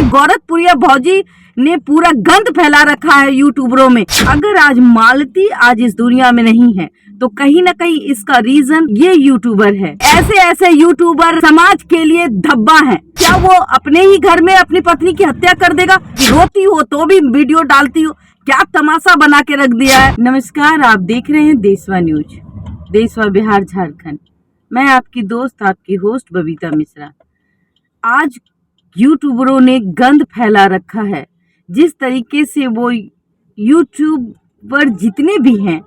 गोरखपुरिया भौजी ने पूरा गंद फैला रखा है यूट्यूबरों में। अगर आज मालती आज इस दुनिया में नहीं है तो कहीं ना कहीं इसका रीजन ये यूट्यूबर है। ऐसे ऐसे यूट्यूबर समाज के लिए धब्बा हैं। क्या वो अपने ही घर में अपनी पत्नी की हत्या कर देगा? रोती हो तो भी वीडियो डालती हो, क्या तमाशा बना के रख दिया है। नमस्कार, आप देख रहे हैं देशवा न्यूज, देशवा बिहार झारखंड। मैं आपकी दोस्त, आपकी होस्ट बबीता मिश्रा। आज यूट्यूबरों ने गंद फैला रखा है। जिस तरीके से वो यूट्यूबर जितने भी हैं,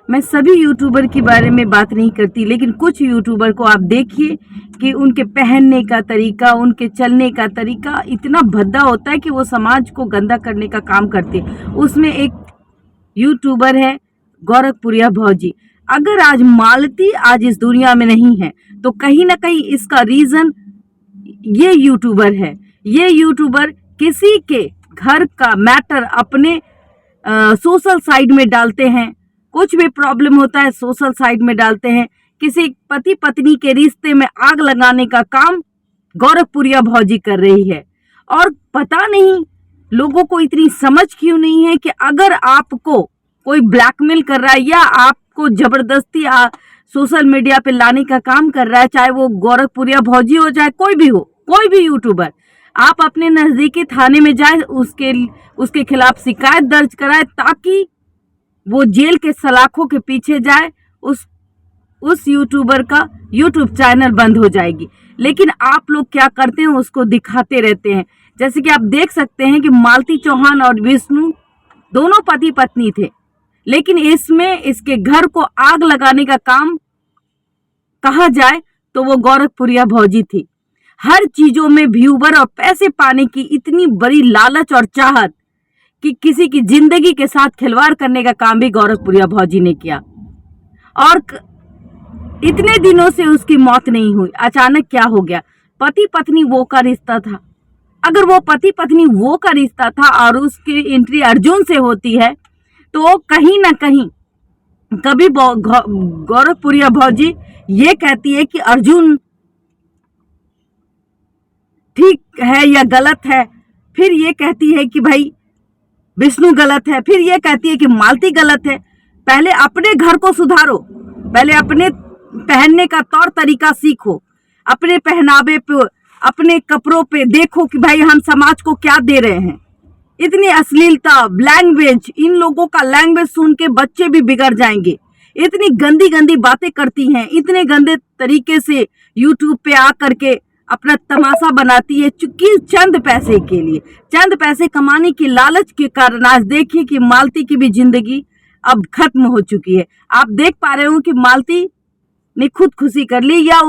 मैं सभी यूट्यूबर के बारे में बात नहीं करती, लेकिन कुछ यूट्यूबर को आप देखिए कि उनके पहनने का तरीका, उनके चलने का तरीका इतना भद्दा होता है कि वो समाज को गंदा करने का काम करते हैं। उसमें एक यूट्यूबर है गोरखपुरिया भौजी। अगर आज मालती आज इस दुनिया में नहीं है तो कहीं ना कहीं इसका रीजन ये यूट्यूबर है। ये यूट्यूबर किसी के घर का मैटर अपने सोशल साइट में डालते हैं। कुछ भी प्रॉब्लम होता है सोशल साइट में डालते हैं। किसी पति पत्नी के रिश्ते में आग लगाने का काम गोरखपुरिया भौजी कर रही है। और पता नहीं लोगों को इतनी समझ क्यों नहीं है कि अगर आपको कोई ब्लैकमेल कर रहा है या आपको जबरदस्ती सोशल मीडिया पे लाने का काम कर रहा है, चाहे वो गोरखपुरिया भौजी हो, चाहे कोई भी हो, कोई भी यूट्यूबर, आप अपने नजदीकी थाने में जाए, उसके खिलाफ शिकायत दर्ज कराए ताकि वो जेल के सलाखों के पीछे जाए। उस यूट्यूबर का यूट्यूब चैनल बंद हो जाएगी। लेकिन आप लोग क्या करते हैं, उसको दिखाते रहते हैं। जैसे कि आप देख सकते हैं कि मालती चौहान और विष्णु दोनों पति पत्नी थे, लेकिन इसमें इसके घर को आग लगाने का काम कहा जाए तो वो गोरखपुरिया भौजी थी। हर चीजों में व्यूवर और पैसे पाने की इतनी बड़ी लालच और चाहत कि किसी की जिंदगी के साथ खिलवाड़ करने का काम भी गोरखपुरिया भौजी ने किया। और इतने दिनों से उसकी मौत नहीं हुई, अचानक क्या हो गया? पति पत्नी वो का रिश्ता था। अगर वो पति पत्नी वो का रिश्ता था और उसकी एंट्री अर्जुन से होती है तो कहीं ना कहीं कभी गोरखपुरिया भौजी ये कहती है कि अर्जुन ठीक है या गलत है, फिर ये कहती है कि भाई विष्णु गलत है, फिर ये कहती है कि मालती गलत है। पहले अपने घर को सुधारो, पहले अपने पहनने का तौर तरीका सीखो, अपने पहनावे पे, अपने कपड़ों पे देखो कि भाई हम समाज को क्या दे रहे हैं। इतनी अश्लीलता, लैंग्वेज, इन लोगों का लैंग्वेज सुन के बच्चे भी बिगड़ जाएंगे। इतनी गंदी गंदी बातें करती हैं, इतने गंदे तरीके से यूट्यूब पे आ करके अपना तमाशा बनाती है चूंकि चंद पैसे के लिए, चंद पैसे कमाने की लालच के कारण आज देखिए कि मालती की भी जिंदगी अब खत्म हो चुकी है। आप देख पा रहे हो कि मालती ने खुदकुशी कर ली या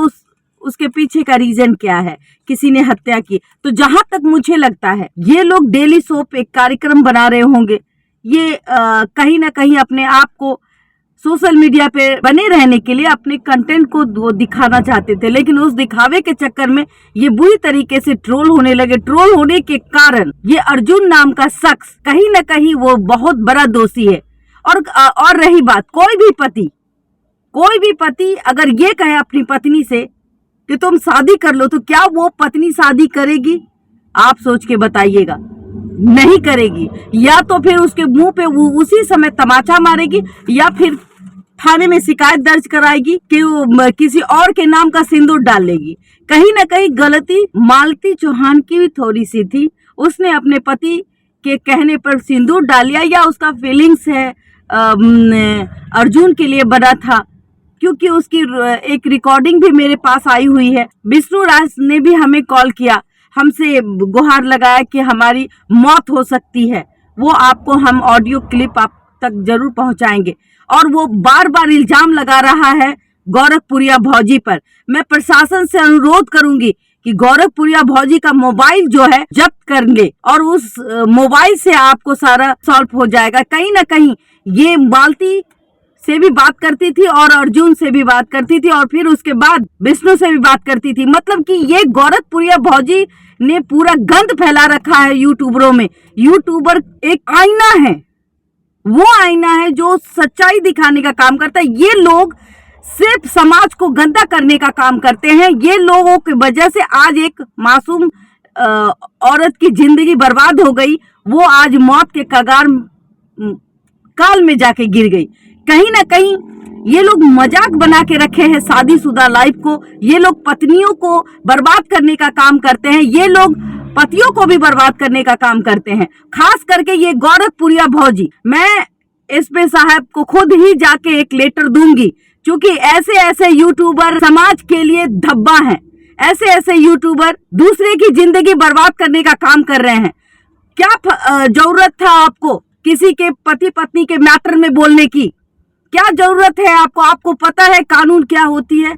उसके पीछे का रीजन क्या है, किसी ने हत्या की। तो जहां तक मुझे लगता है ये लोग डेली सोप एक कार्यक्रम बना रहे होंगे। ये कहीं ना कहीं अपने आप को सोशल मीडिया पे बने रहने के लिए अपने कंटेंट को वो दिखाना चाहते थे, लेकिन उस दिखावे के चक्कर में ये बुरी तरीके से ट्रोल होने लगे। ट्रोल होने के कारण ये अर्जुन नाम का शख्स कहीं ना कहीं वो बहुत बड़ा दोषी है। और रही बात, कोई भी पति अगर ये कहे अपनी पत्नी से कि तुम शादी कर लो, तो क्या वो पत्नी शादी करेगी? आप सोच के बताइएगा, नहीं करेगी। या तो फिर उसके मुंह पे वो उसी समय तमाचा मारेगी या फिर थाने में शिकायत दर्ज कराएगी कि वो किसी और के नाम का सिंदूर डाल लेगी। कहीं ना कहीं गलती मालती चौहान की भी थोड़ी सी थी। उसने अपने पति के कहने पर सिंदूर डाल लिया, या उसका फीलिंग्स है अर्जुन के लिए बना था, क्योंकि उसकी एक रिकॉर्डिंग भी मेरे पास आई हुई है। विष्णु राज ने भी हमें कॉल किया, हमसे गुहार लगाया कि हमारी मौत हो सकती है। वो आपको हम ऑडियो क्लिप आप तक जरूर पहुंचाएंगे। और वो बार बार इल्जाम लगा रहा है गोरखपुरिया भौजी पर। मैं प्रशासन से अनुरोध करूंगी कि गोरखपुरिया भौजी का मोबाइल जो है जब्त कर ले और उस मोबाइल से आपको सारा सॉल्व हो जाएगा। कहीं ना कहीं ये मालती से भी बात करती थी और अर्जुन से भी बात करती थी और फिर उसके बाद विष्णु से भी बात करती थी। मतलब कि ये गोरखपुरिया भौजी ने पूरा गंद फैला रखा है यूट्यूबरों में। यूट्यूबर एक आईना है, वो आईना है जो सच्चाई दिखाने का काम करता है। ये लोग सिर्फ समाज को गंदा करने का काम करते हैं। ये लोगों की वजह से आज एक मासूम औरत की जिंदगी बर्बाद हो गई, वो आज मौत के कगार काल में जाके गिर गई। कहीं ना कहीं ये लोग मजाक बना के रखे हैं शादीशुदा लाइफ को। ये लोग पत्नियों को बर्बाद करने का काम करते हैं, ये लोग पतियों को भी बर्बाद करने का काम करते हैं। खास करके ये गोरखपुरिया भौजी, मैं एसपी साहब को खुद ही जाके एक लेटर दूंगी, क्योंकि ऐसे ऐसे यूट्यूबर समाज के लिए धब्बा हैं। ऐसे ऐसे यूट्यूबर दूसरे की जिंदगी बर्बाद करने का काम कर रहे हैं। क्या जरूरत था आपको किसी के पति पत्नी के मैटर में बोलने की? क्या जरूरत है आपको? आपको पता है कानून क्या होती है?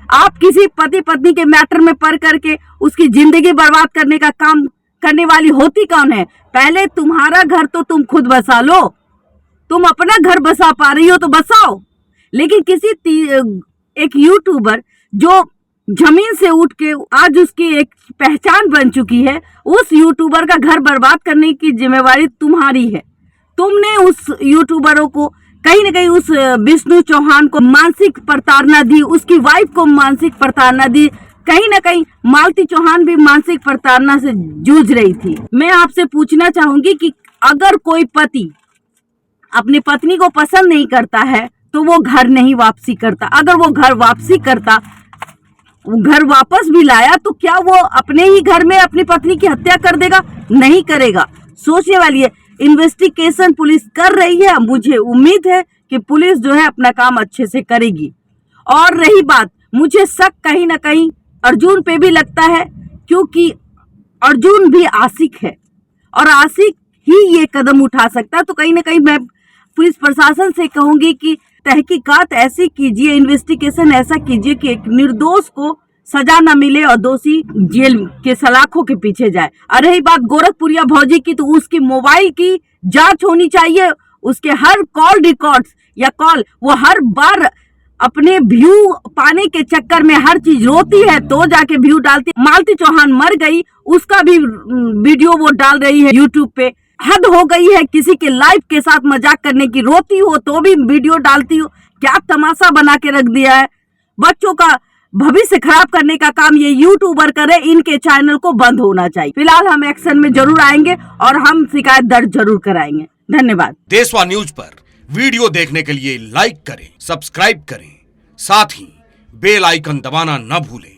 आप किसी पति पत्नी के मैटर में पढ़ करके उसकी जिंदगी बर्बाद करने का काम करने वाली होती कौन है? पहले तुम्हारा घर तो तुम खुद बसा लो। तुम अपना घर बसा पा रही हो तो बसाओ, लेकिन किसी एक यूट्यूबर जो जमीन से उठ के आज उसकी एक पहचान बन चुकी है, उस यूट्यूबर का घर बर्बाद करने की जिम्मेवारी तुम्हारी है। तुमने उस यूट्यूबरों को कहीं ना कहीं, उस विष्णु चौहान को मानसिक प्रताड़ना दी, उसकी वाइफ को मानसिक प्रताड़ना दी। कहीं ना कहीं मालती चौहान भी मानसिक प्रताड़ना से जूझ रही थी। मैं आपसे पूछना चाहूंगी कि अगर कोई पति अपनी पत्नी को पसंद नहीं करता है तो वो घर नहीं वापसी करता। अगर वो घर वापसी करता, घर वापस भी लाया, तो क्या वो अपने ही घर में अपनी पत्नी की हत्या कर देगा? नहीं करेगा। सोचने वाली है। इन्वेस्टिगेशन पुलिस कर रही है, मुझे उम्मीद है कि पुलिस जो है अपना काम अच्छे से करेगी। और रही बात, मुझे शक कहीं ना कहीं अर्जुन पे भी लगता है, क्योंकि अर्जुन भी आशिक है और आशिक ही ये कदम उठा सकता है। तो कहीं ना कहीं मैं पुलिस प्रशासन से कहूंगी कि तहकीकात ऐसी कीजिए, इन्वेस्टिगेशन ऐसा कीजिए कि एक निर्दोष को सजा न मिले और दोषी जेल के सलाखों के पीछे जाए। और रही बात गोरखपुरिया भौजी की, तो उसकी मोबाइल की जांच होनी चाहिए। उसके हर कॉल रिकॉर्ड्स या कॉल, वो हर बार अपने व्यू पाने के चक्कर में हर चीज रोती है तो जाके व्यू डालती है। मालती चौहान मर गई, उसका भी वीडियो वो डाल रही है यूट्यूब पे। हद हो गई है किसी के लाइफ के साथ मजाक करने की। रोती हो तो भी वीडियो डालती हो। क्या तमाशा बना के रख दिया है। बच्चों का भविष्य खराब करने का काम ये यूट्यूबर करे, इनके चैनल को बंद होना चाहिए। फिलहाल हम एक्शन में जरूर आएंगे और हम शिकायत दर्ज जरूर कराएंगे। धन्यवाद। देशवा न्यूज पर वीडियो देखने के लिए लाइक करें, सब्सक्राइब करें, साथ ही बेल आइकन दबाना न भूलें।